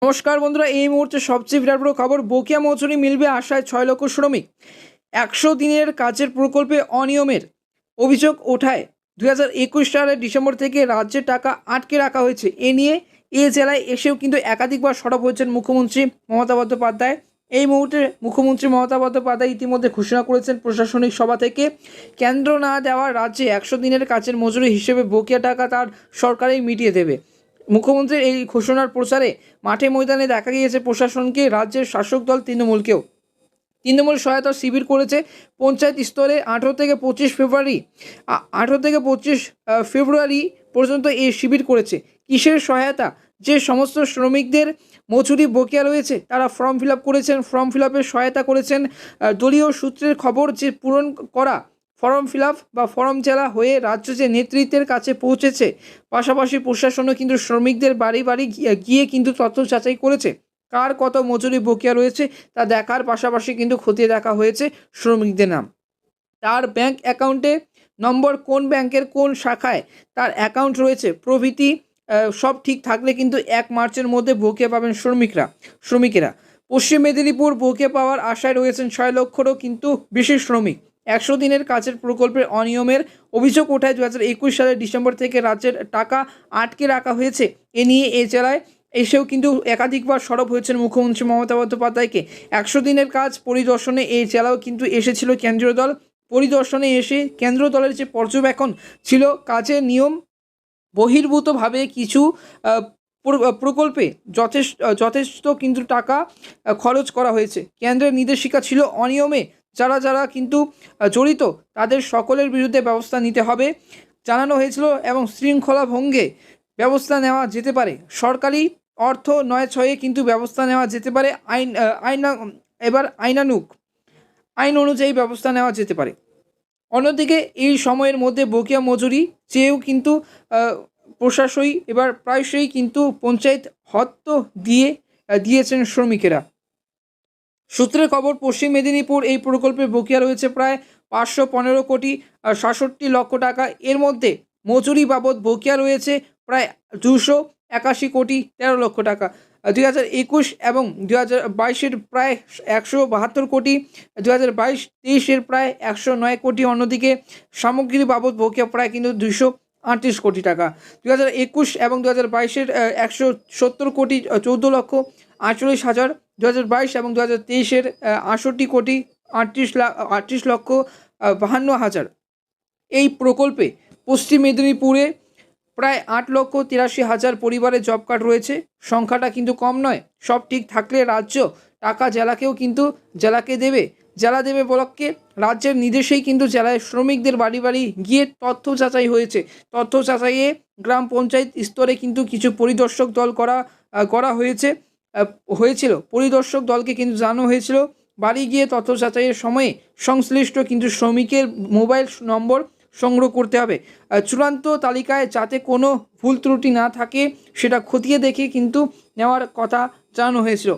নমস্কার বন্ধুরা, এই মুহূর্তে সবচেয়ে বিরাট বড় খবর, বকেয়া মজুরি মিলবে আশায় 6 লক্ষ শ্রমিক। 100 দিনের কাজের প্রকল্পে অনিয়মের অভিযোগ ওঠায় 2021 সালের ডিসেম্বর থেকে রাজ্যের টাকা আটকে রাখা হয়েছে। এ নিয়ে এ জেলায় এসেও কিন্তু একাধিকবার সরব হয়েছেন মুখ্যমন্ত্রী মমতা বন্দ্যোপাধ্যায়। এই মুহূর্তে মুখ্যমন্ত্রী মমতা বন্দ্যোপাধ্যায় ইতিমধ্যে ঘোষণা করেছেন প্রশাসনিক সভা থেকে কেন্দ্র না দেওয়া রাজ্যে 100 দিনের কাজের মজুরি হিসেবে বকেয়া টাকা তার সরকারই মিটিয়ে দেবে। মুখ্যমন্ত্রীর এই ঘোষণার প্রচারে মাঠে ময়দানে দেখা গিয়েছে প্রশাসনকে, রাজ্যের শাসক দল তৃণমূলকেও। তৃণমূল সহায়তা শিবির করেছে পঞ্চায়েত স্তরে 18 থেকে 25 ফেব্রুয়ারি পর্যন্ত এই শিবির করেছে। কিসের সহায়তা? যে সমস্ত শ্রমিকদের মজুরি বকেয়া রয়েছে তারা ফর্ম ফিল আপ করেছেন, ফর্ম ফিল আপের সহায়তা করেছেন। দলীয় সূত্রের খবর যে পূরণ করা ফর্ম ফিল আপ বা ফর্ম জেলা হয়ে রাজ্য যে নেতৃত্বের কাছে পৌঁছেছে, পাশাপাশি প্রশাসনও কিন্তু শ্রমিকদের বাড়ি বাড়ি গিয়ে কিন্তু তথ্য যাচাই করেছে। কার কত মজুরি বকেয়া রয়েছে তা দেখার পাশাপাশি কিন্তু খতিয়ে দেখা হয়েছে শ্রমিকদের নাম, তার ব্যাংক অ্যাকাউন্টে নম্বর, কোন ব্যাংকের কোন শাখায় তার অ্যাকাউন্ট রয়েছে প্রভৃতি সব ঠিক থাকলে কিন্তু 1 মার্চের মধ্যে বকেয়া পাবেন শ্রমিকেরা। পশ্চিম মেদিনীপুর বকেয়া পাওয়ার আশায় রয়েছেন 6 লক্ষেরও কিন্তু বেশি শ্রমিক। 100 দিনের কাজের প্রকল্পের অনিয়মের অভিযোগ ওঠায় 2021 সালের ডিসেম্বর থেকে রাজ্যের টাকা আটকে রাখা হয়েছে। এ নিয়ে এ জেলায় এসেও কিন্তু একাধিকবার সরব হয়েছেন মুখ্যমন্ত্রী মমতা বন্দ্যোপাধ্যায়কে। 100 দিনের কাজ পরিদর্শনে এই জেলাও কিন্তু এসেছিল কেন্দ্রীয় দল। পরিদর্শনে এসে কেন্দ্রীয় দলের যে পর্যবেক্ষণ ছিল, কাজের নিয়ম বহির্ভূতভাবে কিছু প্রকল্পে যথেষ্ট কিন্তু টাকা খরচ করা হয়েছে। কেন্দ্রের নির্দেশিকা ছিল অনিয়মে যারা কিন্তু জড়িত তাদের সকলের বিরুদ্ধে ব্যবস্থা নিতে হবে জানানো হয়েছিল এবং শৃঙ্খলা ভঙ্গে ব্যবস্থা নেওয়া যেতে পারে। সরকারি অর্থ 9/6 কিন্তু ব্যবস্থা নেওয়া যেতে পারে। আইন অনুযায়ী ব্যবস্থা নেওয়া যেতে পারে। অন্যদিকে এই সময়ের মধ্যে বকেয়া মজুরি চেয়েও কিন্তু প্রশাসনই এবার প্রায়শই কিন্তু পঞ্চায়েত হত্য দিয়েছেন শ্রমিকেরা। সূত্রের খবর, পশ্চিম মেদিনীপুর এই প্রকল্পে বকেয়া রয়েছে প্রায় 515 কোটি 67 লক্ষ টাকা। এর মধ্যে মজুরি বাবদ বকেয়া রয়েছে প্রায় 281 কোটি 13 লক্ষ টাকা। 2021 এবং 2022-এর প্রায় 172 কোটি, 2022-23-এর প্রায় 109 কোটি। অন্যদিকে সামগ্রী বাবদ বকেয়া প্রায় কিন্তু 238 কোটি টাকা। 2021 এবং 2022-এর 170 কোটি 14 লক্ষ 48 হাজার, 2022 এবং 2023-এর 68 কোটি 38 লক্ষ 52 হাজার। এই প্রকল্পে পশ্চিম মেদিনীপুরে প্রায় 8,83,000 পরিবারের জব কার্ড রয়েছে। সংখ্যাটা কিন্তু কম নয়। সব ঠিক থাকলে রাজ্য টাকা জেলাকে দেবে। জেলা দেবে ব্লককে। রাজ্যের নির্দেশেই কিন্তু জেলায় শ্রমিকদের বাড়ি বাড়ি গিয়ে তথ্য যাচাই হয়েছে। তথ্য যাচাইয়ে গ্রাম পঞ্চায়েত স্তরে কিন্তু কিছু পরিদর্শক দল করা হয়েছিল। পরিদর্শক দলকে কিন্তু জানানো হয়েছিল বাড়ি গিয়ে তথ্য যাচাইয়ের সময়ে সংশ্লিষ্ট কিন্তু শ্রমিকের মোবাইল নম্বর সংগ্রহ করতে হবে। চূড়ান্ত তালিকায় যাতে কোনো ভুল ত্রুটি না থাকে সেটা খতিয়ে দেখে কিন্তু নেওয়ার কথা জানানো হয়েছিল।